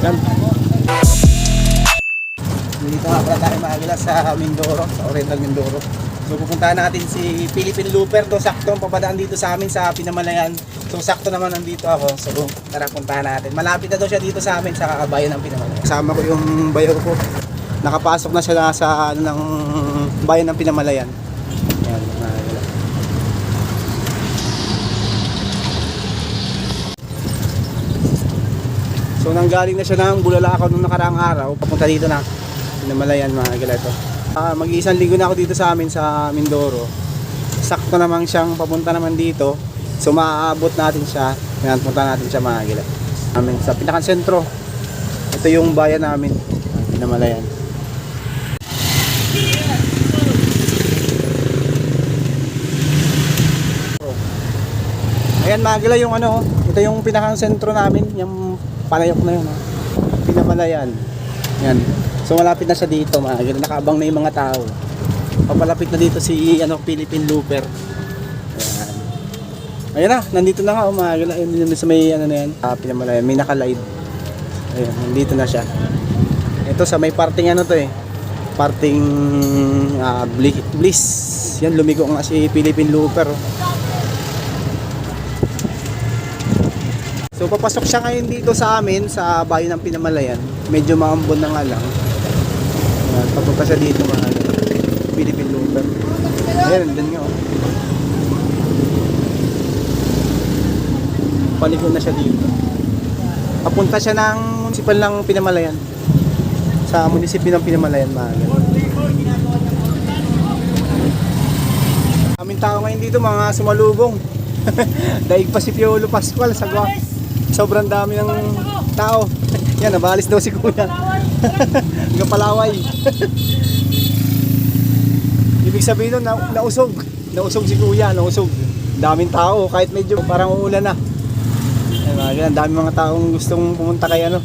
Yan. Dito nga pala tayo mga agila sa Mindoro, sa Oriental Mindoro. So pupuntahan natin si Philippine Looper to, sakto papadaan dito sa amin sa Pinamalayan. So sakto naman nandito ako. So tara puntahan natin. Malapit na daw siya dito sa amin sa bayan ng Pinamalayan. Kasama ko yung bayo ko. Nakapasok na siya sa ano, ng bayan ng Pinamalayan. Ayan, mga agila. So nanggaling na siya ng Bulalakaw nung nakaraang araw. Papunta dito na Pinamalayan mga agila ito. Mag-iisang linggo na ako dito sa amin sa Mindoro. Sakto naman siyang papunta naman dito. So maaabot natin siya. Ngayon punta natin siya mga agila. Amin sa pinakasentro. Ito yung bayan namin, Pinamalayan. Ayan mga agila yung ano, ito yung pinakasentro namin, yung palayok na yun, Pinamalayan. Yan. So malapit na siya dito mga agila, nakaabang na yung mga tao. Papalapit na dito si ano, Philippine Looper. Ayan. Ayan na, nandito na nga mga agila. Ayun sa may ano na yan, Pinamalayan, may naka-live. Ayan, nandito na siya. Ito sa may parting ano to parting Bliss. Yan, lumigo nga si Philippine Looper. So papasok siya ngayon dito sa amin sa bayan ng Pinamalayan. Medyo maambon na nga lang. Papunta siya dito mga Philippine Looper. Ayan, dyan nga Palikod na siya dito. Papunta siya ng munisipal ng Pinamalayan. Sa munisipyo ng Pinamalayan mga aming tao ngayon dito mga sumalubong. Daig pa si Piolo Pascual sa sobrang dami ng tao. Yan, nabalis daw si Kuya. Hanggang Palaway. Ibig sabihin nun, nausog. Nausog si Kuya, nausog. Daming tao, kahit medyo parang uulan na. Ayan, daming mga taong gustong pumunta kay ano,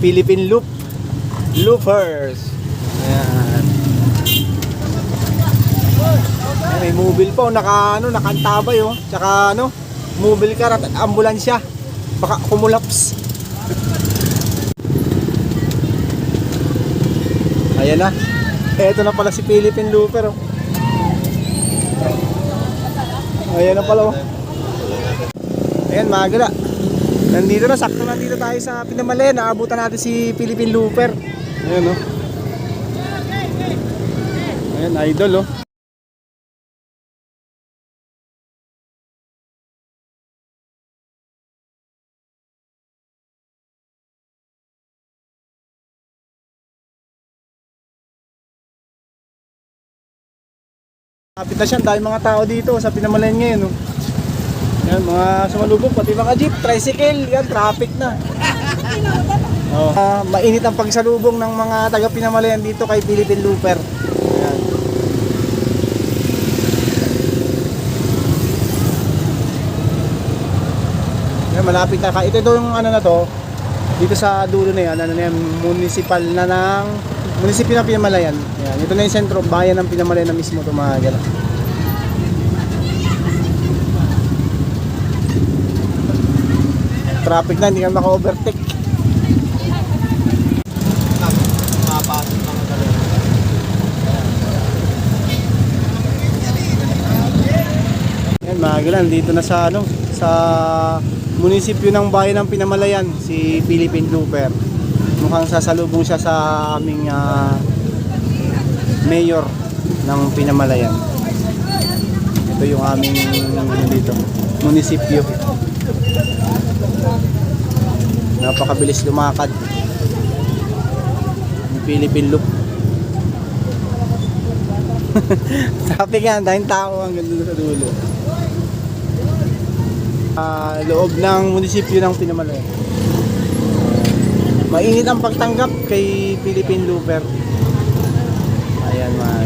Philippine Loopers. Ayan. Ayan, may mobile pa, nakantabay Tsaka mobile car at ambulansya. Baka kumulaps. Ayan na. Eto na pala si Philippine Looper Ayan na pala Ayan mga agila. Nandito na, sakto na dito tayo sa Pinamalayan. Naabutan natin si Philippine Looper. Ayan Ayan, idol Kapit na siya, dahil mga tao dito sa Pinamalayan ngayon Yan, mga sumalubog, pati mga jeep, tricycle, yan, traffic na mainit ang pagsalubong ng mga taga Pinamalayan dito kay Philippine Looper. Yan. Yan, malapit na. Ito yung ano na to, dito sa dulo na yan, municipal na ng munisipyo ng Pinamalayan. Yan. Ito na yung sentro, bayan ng Pinamalayan na mismo ito mga gala. Traffic na, hindi ka maka-overtake. Yan mga gala, dito na sa sa munisipyo ng bayan ng Pinamalayan si Philippine Looper. Mukhang sasalubong siya sa aming mayor ng Pinamalayan. Ito yung aming dito, munisipyo. Napakabilis lumakad yung Philippine Loop. Traffic yan, dahil tao hanggang doon sa dulo. Loob ng munisipyo ng Pinamalayan. Mainit ang pagtanggap kay Philippine Looper. Ayan mga